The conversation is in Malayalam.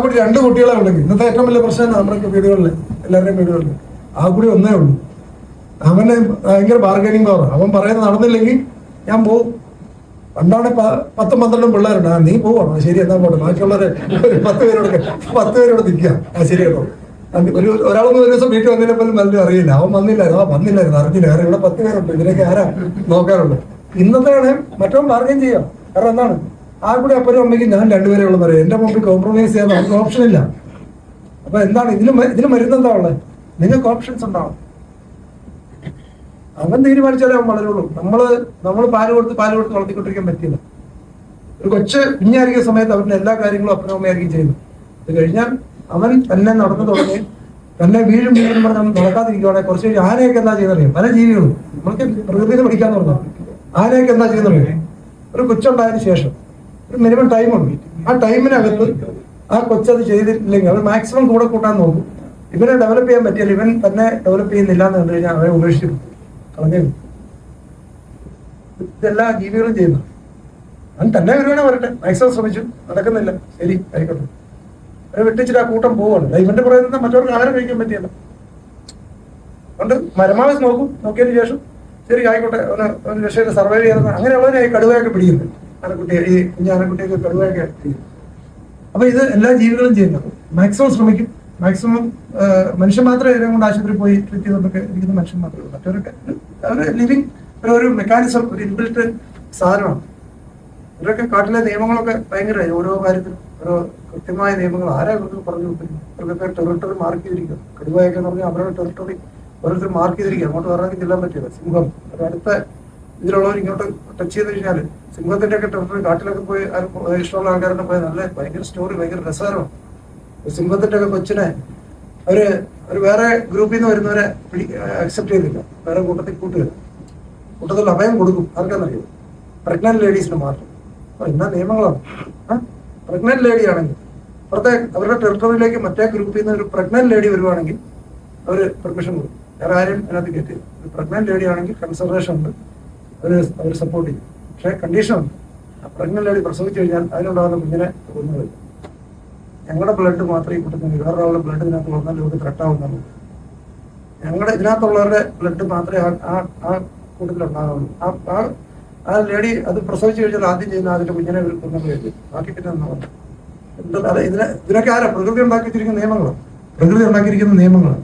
കൂടി 2 കുട്ടികളെ ഉണ്ടെങ്കിൽ ഇന്നത്തെ ഏറ്റവും വലിയ പ്രശ്നം നമ്മുടെ വീടുകളിൽ എല്ലാവരുടെയും വീടുകളിൽ കൂടി ഒന്നേ ഉള്ളൂ. അവന് ഭയങ്കര ബാർഗനിങ് പവർ. അവൻ പറയുന്നത് നടന്നില്ലെങ്കിൽ ഞാൻ പോവും. പണ്ടാണ് 10-12 പിള്ളേരുണ്ട്. നീ പോവാണോ? ശരി, എന്നാ പോട്ടെ. ബാക്കിയുള്ളവരെ 10 പേരോട് നിൽക്കാം. ശരി കേട്ടോ. ഒരാളൊന്നും ഒരു ദിവസം വീട്ടിൽ വന്നതിനെ പോലും പലരും അറിയില്ല. അവൻ വന്നില്ലായിരുന്നു അറിഞ്ഞില്ല. കാരണം ഇവിടെ 10 പേരുണ്ട്. ഇതിനൊക്കെ ആരാ നോക്കാറുണ്ട്? ഇന്നത്തെയാണ് മറ്റവൻ ബാർഗൻ ചെയ്യാം. കാരണം എന്താണ്, കൂടി അപ്പനും അമ്മയ്ക്ക് ഞാൻ 2 പേരെ ഉള്ളൂ പറയും. എന്റെ മുമ്പിൽ കോംപ്രമൈസ് ചെയ്യാൻ നമുക്ക് ഓപ്ഷൻ ഇല്ല. അപ്പൊ എന്താണ് ഇതിന് മരുന്നെന്താ ഉള്ളത്? നിങ്ങൾക്ക് ഓപ്ഷൻസ് ഉണ്ടാവും. അവൻ തീരുമാനിച്ചാലേ അവൻ വളരുള്ളൂ. നമ്മൾ പാല് കൊടുത്ത് വളർത്തിക്കൊണ്ടിരിക്കാൻ പറ്റില്ല. ഒരു കൊച്ച് കുഞ്ഞായിരിക്കുന്ന സമയത്ത് അവരുടെ എല്ലാ കാര്യങ്ങളും അപ്പനും അമ്മയായിരിക്കും ചെയ്യുന്നത്. ഇത് കഴിഞ്ഞാൽ അവൻ തന്നെ നടന്നു തുടങ്ങി തന്നെ വീഴും പറഞ്ഞ് നടക്കാതിരിക്കുവാണെങ്കിൽ കുറച്ച് കഴിഞ്ഞ് ആനയൊക്കെ എന്താ ചെയ്യുന്നറിയാം? പല ജീവികളും നമ്മൾക്ക് പ്രകൃതിയിൽ പഠിക്കാന്ന് പറഞ്ഞാൽ ആനയൊക്കെ എന്താ ചെയ്യുന്നറിയാം? ഒരു കൊച്ചുണ്ടായതിനു ശേഷം ഒരു മിനിമം ടൈമുണ്ട്. ആ ടൈമിനകത്ത് ആ കൊച്ചത് ചെയ്തിട്ടില്ലെങ്കിൽ അവർ മാക്സിമം കൂടെ കൂട്ടാൻ നോക്കും. ഇവനെ ഡെവലപ്പ് ചെയ്യാൻ പറ്റിയാൽ ഇവൻ തന്നെ ഡെവലപ്പ് ചെയ്യുന്നില്ല എന്ന് കണ്ടു കഴിഞ്ഞാൽ അവരെ ഉപേക്ഷിക്കും, കളഞ്ഞു. ഇതെല്ലാ ജീവികളും ചെയ്യുന്നു. അവൻ തന്നെ വരുവാണെ വരട്ടെ, മാക്സിമം ശ്രമിച്ചു, നടക്കുന്നില്ല, ശരി ആയിക്കോട്ടെ, അവരെ വെട്ടിച്ചിട്ട് ആ കൂട്ടം പോവാണ്. ഇവന്റെ പറയുന്നത് മറ്റവർക്ക് ആഹാരം കഴിക്കാൻ പറ്റിയല്ല. അതുകൊണ്ട് പരമാവധി നോക്കിയതിന് ശേഷം ശരി ആയിക്കോട്ടെ, അവന് രക്ഷയിൽ സർവൈവ് ചെയ്യുന്ന അങ്ങനെയുള്ളവരെ ഈ കടുവയൊക്കെ പിടിക്കുന്നത്. ഈ കുഞ്ഞാനക്കുട്ടിയൊക്കെ കടുവയൊക്കെ പിടിക്കും. അപ്പൊ ഇത് എല്ലാ ജീവികളും ചെയ്യുന്നത്. മാക്സിമം ശ്രമിക്കും, മാക്സിമം മനുഷ്യൻ മാത്രമേ ഇതിനെ കൊണ്ട് ആശുപത്രി പോയി ട്രീറ്റ് ചെയ്തുകൊണ്ടൊക്കെ ഇരിക്കുന്ന മനുഷ്യൻ മാത്രമേ ഉള്ളൂ. മറ്റവരൊക്കെ അവര് ലിവിങ് ഒരു മെക്കാനിസം, ഒരു ഇൻബിൽറ്റ് സാധനമാണ്. ഇവരൊക്കെ കാട്ടിലെ നിയമങ്ങളൊക്കെ ഭയങ്കരമായി. ഓരോ കാര്യത്തിലും ഓരോ കൃത്യമായ നിയമങ്ങൾ ആരാ ഇവർക്ക് പറഞ്ഞു കൊടുത്തിരിക്കും. ഇവർക്കൊക്കെ ടെറിട്ടറി മാർക്ക് ചെയ്തിരിക്കും. കടുവയൊക്കെ എന്ന് പറഞ്ഞാൽ അവരുടെ ടെറിട്ടറി ഓരോരുത്തർ മാർക്ക് ചെയ്തിരിക്കും. അങ്ങോട്ട് പറഞ്ഞാൽ ചെല്ലാൻ പറ്റില്ല. സിംഹം അടുത്ത ഇതിലുള്ളവർ ഇങ്ങോട്ട് ടച്ച് ചെയ്ത് കഴിഞ്ഞാൽ സിംഹത്തിന്റെ ഒക്കെ ടെറിട്ടറി കാട്ടിലൊക്കെ പോയി ഇഷ്ടമുള്ള ആൾക്കാരൊക്കെ പോയി നല്ല ഭയങ്കര സ്റ്റോറി, ഭയങ്കര രസകരമാണ്. സിംഹത്തിന്റെ ഒക്കെ കൊച്ചിനെ ഒരു വേറെ ഗ്രൂപ്പിൽ നിന്ന് വരുന്നവരെ അക്സെപ്റ്റ് ചെയ്തില്ല. വേറെ കൂട്ടത്തിൽ അഭയം കൊടുക്കും. ആർക്കാന്നറിയോ? പ്രഗ്നന്റ് ലേഡീസിന് മാത്രം. അപ്പൊ ഇന്ന നിയമങ്ങളാണ്. പ്രഗ്നന്റ് ലേഡി ആണെങ്കിൽ അവരുടെ ടെറിട്ടറിയിലേക്ക് മറ്റേ ഗ്രൂപ്പിൽ നിന്ന് ഒരു പ്രഗ്നന്റ് ലേഡി വരുവാണെങ്കിൽ അവര് പെർമിഷൻ കൊടുക്കും. വേറെ ആരും അതിനകത്ത് കയറ്റി. പ്രഗ്നന്റ് ലേഡി ആണെങ്കിൽ കൺസർവേഷൻ ഉണ്ട്, അവർ സപ്പോർട്ട് ചെയ്യും. പക്ഷേ കണ്ടീഷൻ ഉണ്ട്. പ്രഗ്നന്റ് ലേഡി പ്രസവിച്ചു കഴിഞ്ഞാൽ അതിനുണ്ടാകുന്ന കുഞ്ഞിനെ കൊന്നുകളയും. ഞങ്ങളുടെ ബ്ലഡ് മാത്രമേ ഈ കൂട്ടത്തിൽ വേറൊരാളുടെ ബ്ലഡ് ഇതിനകത്ത് വന്നാൽ ലോകത്ത് ത്രെട്ടാവുന്നുള്ളൂ. ഇതിനകത്തുള്ളവരുടെ ബ്ലഡ് മാത്രമേ ആ കൂട്ടത്തിലുണ്ടാകുള്ളൂ. ആ ലേഡി അത് പ്രസവിച്ചു കഴിഞ്ഞാൽ ആദ്യം ചെയ്യുന്ന അതിന്റെ കുഞ്ഞിനെ കൊന്നുകളയും. ബാക്കി പിന്നെ ഇതിനൊക്കെ ആരാ? പ്രകൃതി ഉണ്ടാക്കിയിരിക്കുന്ന നിയമങ്ങളാണ്.